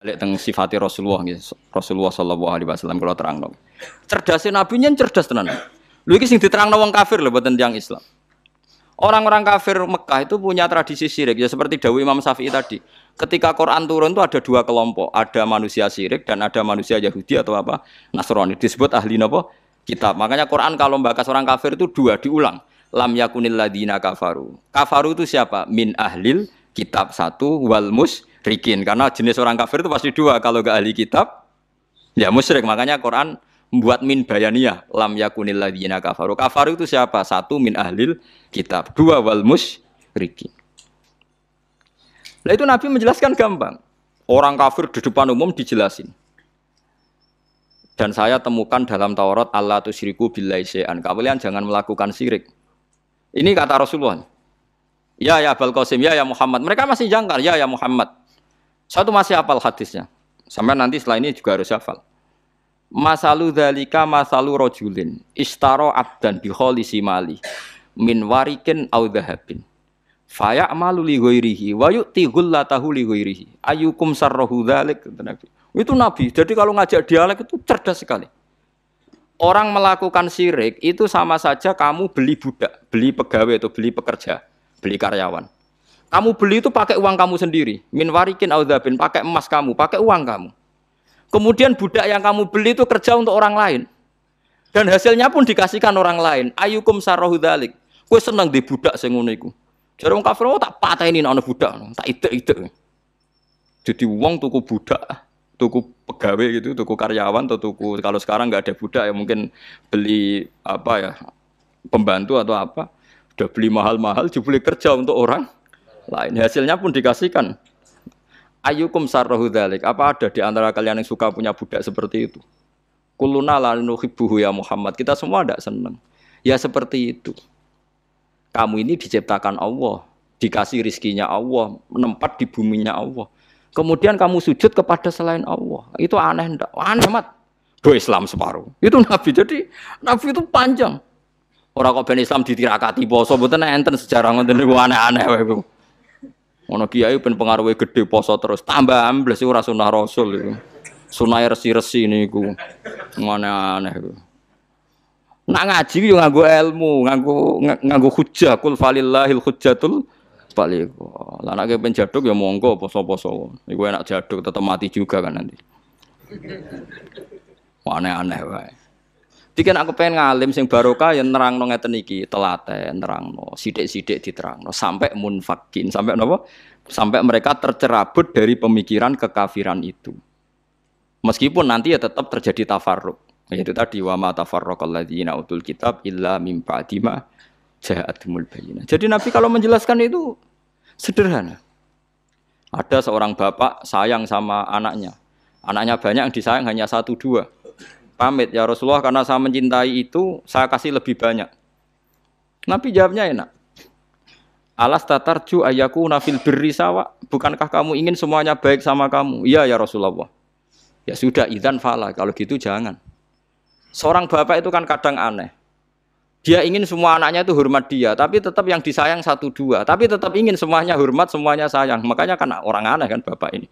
Lek teng sifati Rasulullah nggih. Rasulullah sallallahu alaihi wasallam kula terangno. Cerdasé nabi nyen cerdas tenan. Lho iki sing diterangno wong kafir lho mboten tiyang Islam. Orang-orang kafir Mekah itu punya tradisi syirik ya seperti dawuh Imam Syafi'i tadi. Ketika Quran turun itu ada dua kelompok, ada manusia syirik dan ada manusia Yahudi atau apa Nasrani. Disebut ahli napa? Kitab. Makanya Quran kalau membahas orang kafir itu dua diulang. Lam yakunil ladina kafaru. Kafaru itu siapa? Min ahlil kitab satu wal musyrikin. Karena jenis orang kafir itu pasti dua. Kalau enggak ahli kitab ya musyrik. Makanya Quran membuat min bayaniyah lam yakunil ladina kafaru. Kafaru itu siapa? Satu min ahlil kitab, dua wal musyrikin. Nah itu Nabi menjelaskan gampang. Orang kafir di depan umum dijelasin. Dan saya temukan dalam Taurat Allah tusyriku billahi syai'an. Kalian jangan melakukan syirik. Ini kata Rasulullah. Ya Abul Qasim, ya Muhammad. Mereka masih jangkar, ya Muhammad. Saya tuh masih hafal hadisnya. Sampai nanti setelah ini juga harus hafal. Masalu dzalika masalu rajulin ishtara abdan bi khalisi mali min warikin aw dhahabin fayamalu li ghairihi wa yu'ti ghullatahu li ghairihi ayyukum sarrahu dzalik. Itu Nabi. Jadi kalau ngajak dialek itu cerdas sekali. Orang melakukan syirik itu sama saja kamu beli budak, beli pegawai atau beli pekerja, beli karyawan. Kamu beli itu pakai uang kamu sendiri, min warikin aw dhahabin, pakai emas kamu, pakai uang kamu. Kemudian budak yang kamu beli itu kerja untuk orang lain. Dan hasilnya pun dikasihkan orang lain. Ayyukum sarrahu dzalik. Kowe seneng di budak sing ngono iku. Jare wong kafir tak pateni ana budak, tak idek-idek. Jadi wong tuku budak, tuku pegawai gitu, tuku karyawan atau tuku kalau sekarang enggak ada budak ya mungkin beli apa ya, pembantu atau apa. Udah beli mahal-mahal dibeli kerja untuk orang lain. Hasilnya pun dikasihkan. Ayyukum sarrahu dzalik. Apa ada di antara kalian yang suka punya budak seperti itu? Kulluna la nuhibbuhu ya Muhammad. Kita semua tidak senang. Ya seperti itu. Kamu ini diciptakan Allah, dikasih rizkinya Allah, menempat di buminya Allah. Kemudian kamu sujud kepada selain Allah. Itu aneh enggak? Aneh mat. Do Islam separuh. Itu Nabi. Jadi Nabi itu panjang. Orang kok ben Islam ditirakati poso mboten enten sejarah ngoten niku aneh-aneh wae. Ono kiai ben pengaruhe gede poso terus tambah ambles ora sunah Rasul iku. Sunah resi-resi niku. Aneh-aneh iku. Nak ngaji yo nganggo ilmu, nganggo hujjah kul falillahil hujjatul baligh. Lah nek ben jaduk ya monggo poso-poso. Iku enak jaduk tetep mati juga kan nanti. Aneh-aneh wae. Diken aku pengen ngalim sing barokah yang nerangno ngeten iki, telaten nerangno, sithik-sithik diterangno sampai munfakin, sampai napa? Sampai mereka tercerabut dari pemikiran kekafiran itu. Meskipun nanti ya tetap terjadi tafarruq. Yaitu tadi wa ma tafarraqal ladzina utul kitab illa mim ba'di ma ja'atumul bayyinah. Jadi Nabi kalau menjelaskan itu sederhana. Ada seorang bapak sayang sama anaknya. Anaknya banyak yang disayang hanya 1 2. Pamit ya Rasulullah karena saya mencintai itu saya kasih lebih banyak. Nabi jawabnya enak. Alas tatarju ayakuna fil birri sawa. Bukankah kamu ingin semuanya baik sama kamu? Iya ya Rasulullah. Ya sudah idzan fala. Kalau gitu jangan. Seorang bapak itu kan kadang aneh. Dia ingin semua anaknya itu hormat dia, tapi tetap yang disayang 1 2. Tapi tetap ingin semuanya hormat, semuanya sayang. Makanya kan orang aneh kan bapak ini.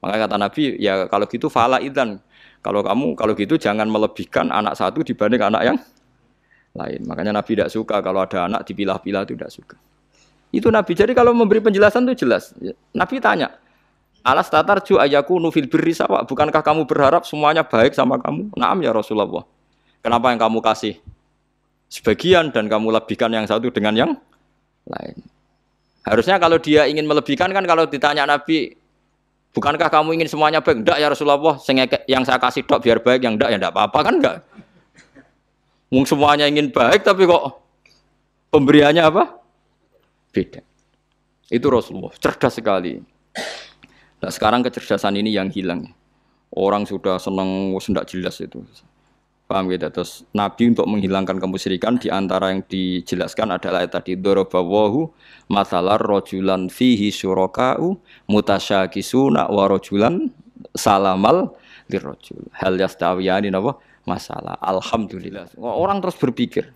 Makanya kata Nabi, ya kalau gitu fala idzan. Kalau gitu jangan melebihkan anak satu dibanding anak yang lain. Makanya Nabi tidak suka kalau ada anak dipilah-pilah, itu tidak suka. Itu Nabi. Jadi kalau memberi penjelasan itu jelas. Nabi tanya, alas tatarju ayakunu fil birri sawa. Bukankah kamu berharap semuanya baik sama kamu? Naam ya Rasulullah. Kenapa yang kamu kasih sebagian dan kamu lebihkan yang satu dengan yang lain? Harusnya kalau dia ingin melebihkan kan kalau ditanya Nabi, bukankah kamu ingin semuanya baik? Enggak ya Rasulullah, yang saya kasih dok biar baik, yang enggak ya enggak apa-apa kan enggak. Semuanya ingin baik tapi kok pemberiannya apa? Beda. Itu Rasulullah, cerdas sekali. Nah, sekarang kecerdasan ini yang hilang. Orang sudah senang, sudah jelas itu. Paham gitu? Terus Nabi untuk menghilangkan kemusyrikan di antara yang dijelaskan adalah tadi dorobawahu masalah rojulan fihi syuraka'u mutasyakisuna wa rojulan salamal lirrojul hal yastawiyani napa masalah. Alhamdulillah. Orang terus berpikir,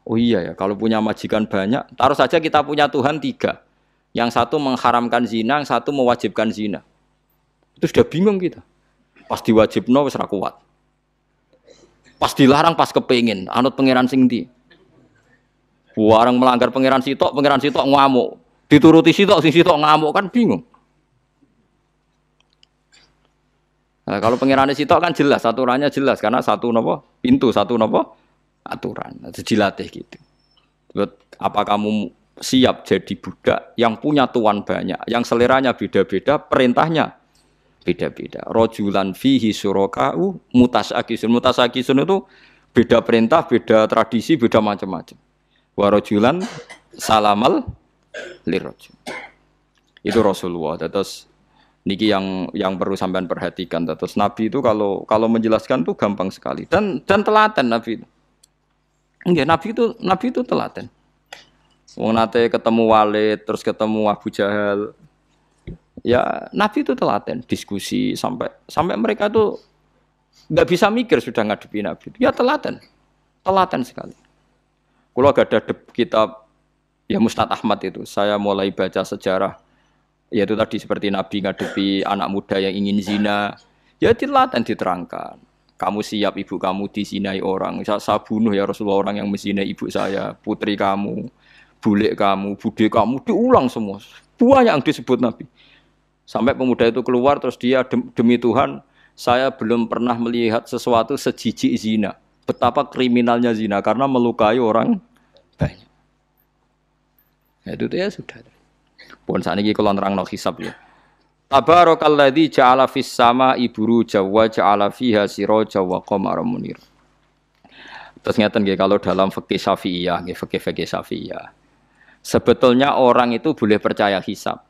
oh iya ya kalau punya majikan banyak, taruh saja kita punya Tuhan 3. Yang satu mengharamkan zina, yang satu mewajibkan zina. Itu sudah bingung kita. Pas diwajibno wis ra kuat. Pas dilarang pas kepengin, anut pangeran sing ndi. Warang melanggar pangeran sitok ngamuk. Dituruti sitok sing sitok ngamuk kan bingung. Nah, kalau pengirannya sitok kan jelas, aturannya jelas karena satu nopo pintu, satu nopo aturan. Dilatih gitu. Apa kamu siap jadi budak yang punya tuan banyak, yang seleranya beda-beda, perintahnya beda-beda. Rojulan fihi surokau mutasakisun. Mutasakisun itu beda perintah, beda tradisi, beda macam-macam. Warojulan salamal lirrojul. Itu Rasulullah. Terus niki yang perlu sampean perhatikan. Terus Nabi itu kalau menjelaskan tuh gampang sekali dan telaten Nabi itu. Enggak, Nabi itu telaten. Wong nate ketemu Walid, terus ketemu Abu Jahal. Ya Nabi itu telaten, diskusi sampai mereka tuh nggak bisa mikir sudah ngadepi Nabi. Ya telaten sekali. Kalau gak ada kitab ya Musnad Ahmad itu, saya mulai baca sejarah. Yaitu tadi seperti Nabi ngadepi anak muda yang ingin zina, ya telaten diterangkan. Kamu siap ibu kamu dizinai orang, saya bunuh ya Rasulullah orang yang menzinai ibu saya, putri kamu, bule kamu, bude kamu, diulang semua. Banyak yang disebut Nabi. Sampai pemuda itu keluar terus dia demi Tuhan, saya belum pernah melihat sesuatu sejijik zina. Betapa kriminalnya zina karena melukai orang banyak. Ya, itu ya sudah. Pun saat ini kalau nerangno hisab ya. Tabarakalladzi ja'ala fis sama'i buruja wa ja'ala fiha siraja wa qamaran munir. Terus ngeten nggih kalau dalam fikih Syafi'iyah, nggih fikih Syafi'iyah. Sebetulnya orang itu boleh percaya hisab.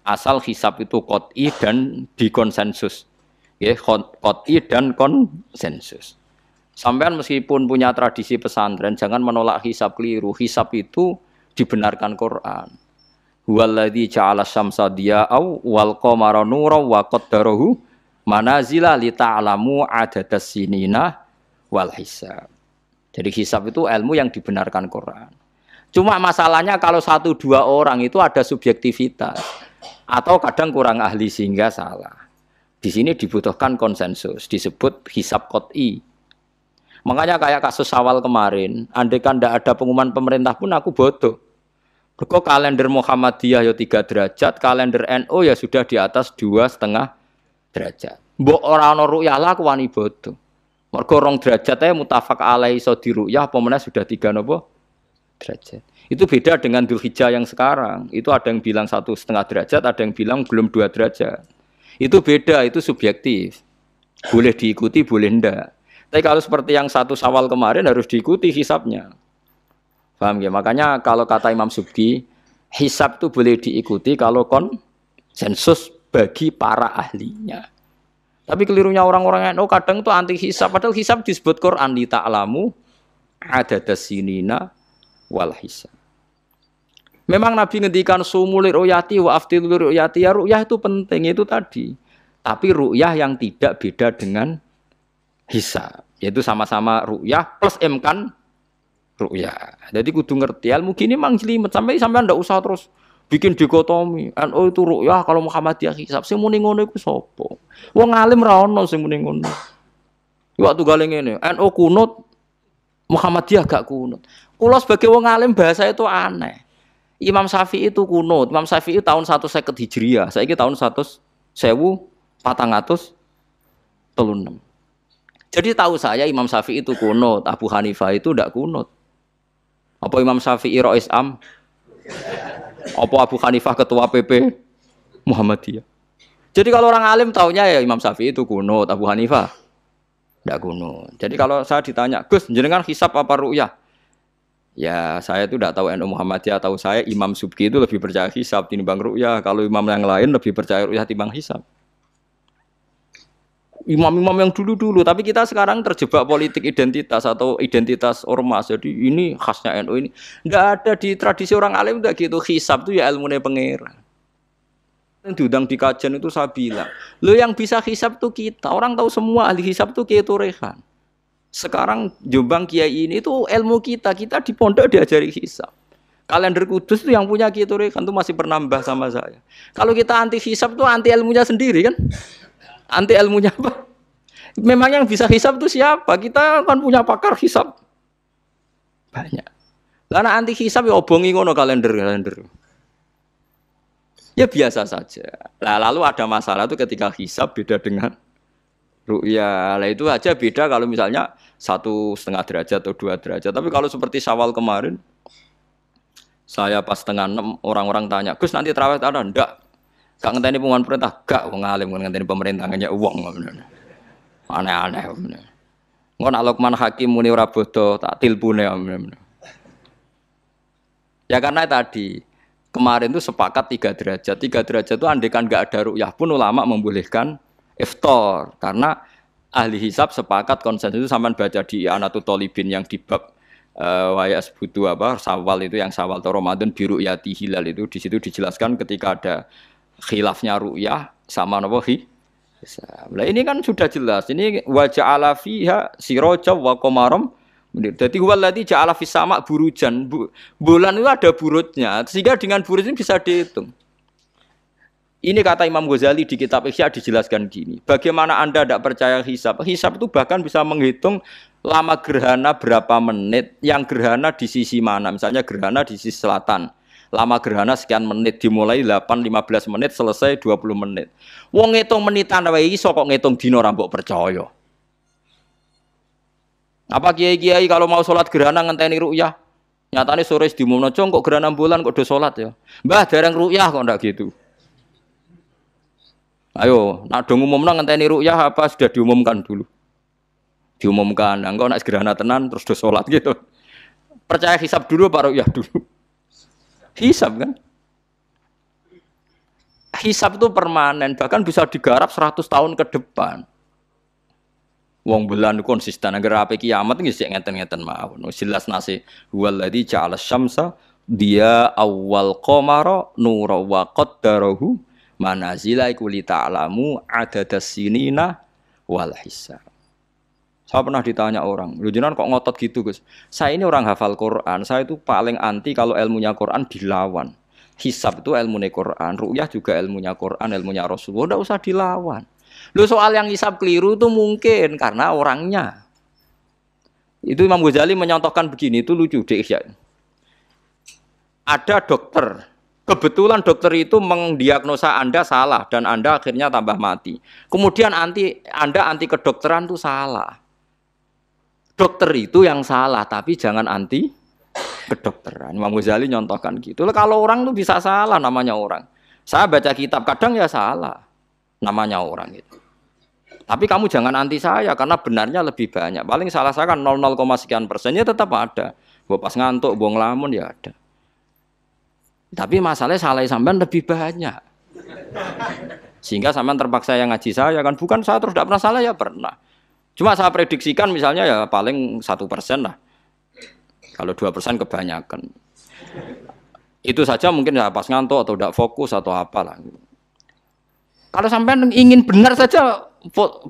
Asal hisab itu qot'i dan dikonsensus. Nggih, qot'i dan konsensus. Sampean meskipun punya tradisi pesantren jangan menolak hisab keliru. Hisab itu dibenarkan Quran. Huwallazi ja'ala syamsa diya'au wal qamara nuran wa qaddarahu manazila li ta'lamu adadas sinina wal hisab. Jadi hisab itu ilmu yang dibenarkan Quran. Cuma masalahnya kalau 1-2 orang itu ada subjektivitas atau kadang kurang ahli sehingga salah. Di sini dibutuhkan konsensus, disebut hisab qot'i. Makanya kayak kasus Syawal kemarin, andai kan tidak ada pengumuman pemerintah pun aku bodoh. Kok kalender Muhammadiyah ya 3 derajat, kalender NU ya sudah di atas 2,5 derajat. Mbok ora ana ru'yah lah aku wani bodoh. Mergo 2 derajat ae mutafaq alaihi iso diru'yah apa meneh sudah 3 napa derajat. Itu beda dengan Dzulhijjah yang sekarang. Itu ada yang bilang 1,5 derajat, ada yang bilang belum 2 derajat. Itu beda, itu subjektif. Boleh diikuti, boleh ndak. Tapi kalau seperti yang 1 Syawal kemarin harus diikuti hisabnya. Paham ya? Makanya kalau kata Imam Subki, hisab itu boleh diikuti kalau konsensus bagi para ahlinya. Tapi kelirunya orang-orang yang kadang itu anti hisab. Padahal hisab disebut Quran li ta'lamu adadas sinina wal hisab. Memang Nabi ngendikan sumul ru'yati wa aftilul ru'yati. Ya ru'yah itu penting itu tadi. Tapi ru'yah yang tidak beda dengan hisab. Yaitu sama-sama ru'yah plus imkan ru'yah. Jadi kudu ngerti ilmu gini mang jelimet sampai ndak usah terus bikin dikotomi. NU itu ru'yah kalau Muhammadiyah hisab. Sing muni ngono iku sapa? Wong alim ra ono sing muni ngono. Waktu gale ngene, NU kunut, Muhammadiyah gak kunut. Kula sebagai wong alim bahasa itu aneh. Imam Syafi'i itu kunut. Imam Syafi'i tahun 150 Hijriah. Saiki tahun 1436. Jadi tahu saya Imam Syafi'i itu kunut, Abu Hanifah itu ndak kunut. Apa Imam Syafi'i Rais Am? Apa Abu Hanifah ketua PP Muhammadiyah? Jadi kalau orang alim taunya ya Imam Syafi'i itu kunut, Abu Hanifah ndak kunut. Jadi kalau saya ditanya, Gus, jenengan hisab apa ru'yah? Ya saya itu tidak tahu NU Muhammadiyah, tahu saya Imam Subki itu lebih percaya hisab timbang ru'yah. Kalau imam yang lain lebih percaya ru'yah timbang hisab. Imam-imam yang dulu-dulu, tapi kita sekarang terjebak politik identitas atau identitas ormas. Jadi ini khasnya NU ini. Tidak ada di tradisi orang alim tidak gitu. Hisab itu ya ilmunya pangeran. Yang diundang di kajian itu saya bilang, lo yang bisa hisab itu kita. Orang tahu semua ahli hisab itu Kiai Turehan. Sekarang Jombang Kiai ini itu ilmu kita di pondok diajari hisab. Kalender Kudus itu yang punya Kiai Turehan itu masih pernah mbah sama saya. Kalau kita anti hisab itu anti ilmunya sendiri kan. Anti ilmunya apa? Memang yang bisa hisab itu siapa? Kita kan punya pakar hisab banyak. Karena anti hisab ya obongi ngono kalender. Ya biasa saja. Nah, lalu ada masalah itu ketika hisab beda dengan ru'ya. Lah itu aja beda kalau misalnya 1,5 derajat atau 2 derajat. Tapi kalau seperti Syawal kemarin, saya pas setengah 6 orang-orang tanya, Gus nanti terawih ada ndak? Gak ngenteni pengumuman perintah, gak wong alim ngenteni pemerintah ngenya uang. Aneh-aneh. Engko nak Luqman Hakim muni ora bodo tak tilpune. Ya karena tadi kemarin itu sepakat 3 derajat. 3 derajat itu andekan enggak ada ru'yah pun ulama membolehkan iftar karena ahli hisab sepakat konsensus itu sampean baca di Anatul Thalibin yang di bab wayas butuh apa Syawal itu yang Syawal atau Ramadan biru yati hilal itu di situ dijelaskan ketika ada khilafnya ru'yah sama napa Nah ini kan sudah jelas. Ini wa ja'ala fiha siraja wa qamaram. Jadi waladzi ja'ala fis sama' burujan. Bulan itu ada burutnya. Sehingga dengan burut ini bisa dihitung. Ini kata Imam Ghazali di kitab Ihya dijelaskan gini. Bagaimana Anda tidak percaya hisab? Hisab itu bahkan bisa menghitung lama gerhana berapa menit, yang gerhana di sisi mana. Misalnya gerhana di sisi selatan. Lama gerhana sekian menit, dimulai 8-15 menit, selesai 20 menit. Wong ngitung menitan wae iso kok ngitung dina ora mbok percaya. Apa kiai-kiai kalau mau sholat gerhana ngenteni ru'yah? Nyatane sore diumumno kok gerhana bulan kok do sholat ya. Mbah dereng ru'yah kok ndak gitu. Ayo, nak do ngumumno ngenteni ru'yah apa sudah diumumkan dulu? Diumumkan, engko nak gerhana tenan terus do sholat gitu. Percaya hisab dulu apa ru'yah dulu? Hisab kan? Hisab itu permanen, bahkan bisa digarap 100 tahun ke depan. Wong bulan konsisten agar apa kiamat nggih sik ngeten-ngeten mawon. Jelas nase waladzi ja'ala syamsa dia awal qamara nura wa qaddarahu manazila kulli ta'lamu adadas sinina wal hisab. Saya pernah ditanya orang, lu jenengan kok ngotot gitu Gus? Saya ini orang hafal Quran, saya itu paling anti kalau ilmunya Quran dilawan. Hisab itu ilmunya Quran, ru'yah juga ilmunya Quran, ilmunya Rasulullah, tidak usah dilawan. Lu soal yang hisab keliru itu mungkin karena orangnya. Itu Imam Ghazali menyontohkan begini, itu lucu deh ya. Ada dokter, kebetulan dokter itu mendiagnosa Anda salah dan Anda akhirnya tambah mati. Kemudian Anda anti kedokteran itu salah. Dokter itu yang salah, tapi jangan anti kedokteran. Imam Ghazali nyontohkan gitu. Kalau orang tuh bisa salah namanya orang. Saya baca kitab kadang ya salah namanya orang itu. Tapi kamu jangan anti saya karena benarnya lebih banyak. Paling salah saya kan 0,0 sekian persennya tetap ada. Gua pas ngantuk, gua ngelamun ya ada. Tapi masalahnya salah sampean lebih banyak. Sehingga sampean terpaksa yang ngaji saya kan bukan saya terus tidak pernah salah ya pernah. Cuma saya prediksikan misalnya ya paling 1% lah. Kalau 2% kebanyakan. Itu saja mungkin ya pas ngantuk atau tidak fokus atau apalah. Kalau sampai ingin benar saja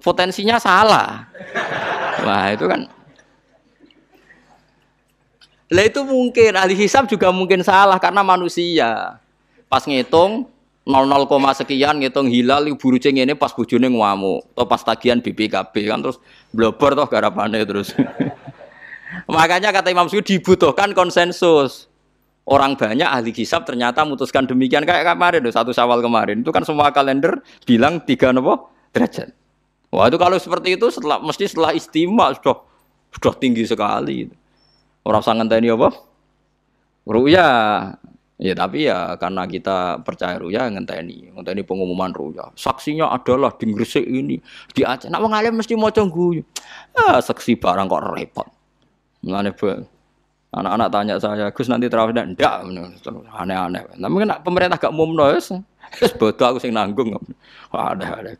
potensinya salah. Wah itu kan. Lah itu mungkin ahli hisab juga mungkin salah karena manusia. Pas ngitung 0,0 sekian ngitung hilal buru ceng ini pas bojone ngamuk atau pas tagihan BPKB kan terus blobor toh garapane terus. Makanya kata Imam Suyuti dibutuhkan konsensus. Orang banyak ahli hisab ternyata memutuskan demikian kayak kemarin 1 Syawal kemarin itu kan semua kalender bilang 3 derajat. Wah itu kalau seperti itu mesti setelah istimewa sudah tinggi sekali. Orang sangat ngenteni apa? Ru'yah. Ya tapi ya karena kita percaya ru'yah ngenteni pengumuman ru'yah. Saksinya adalah di Gresik ini, di Aceh. Nek wong alim mesti maca guyu. Ah saksi barang kok repot. Mulane anak-anak tanya saya, Gus nanti terawih ndak? Aneh-aneh. Tapi kan pemerintah gak umumno wis bodoh aku sing nanggung. Ada.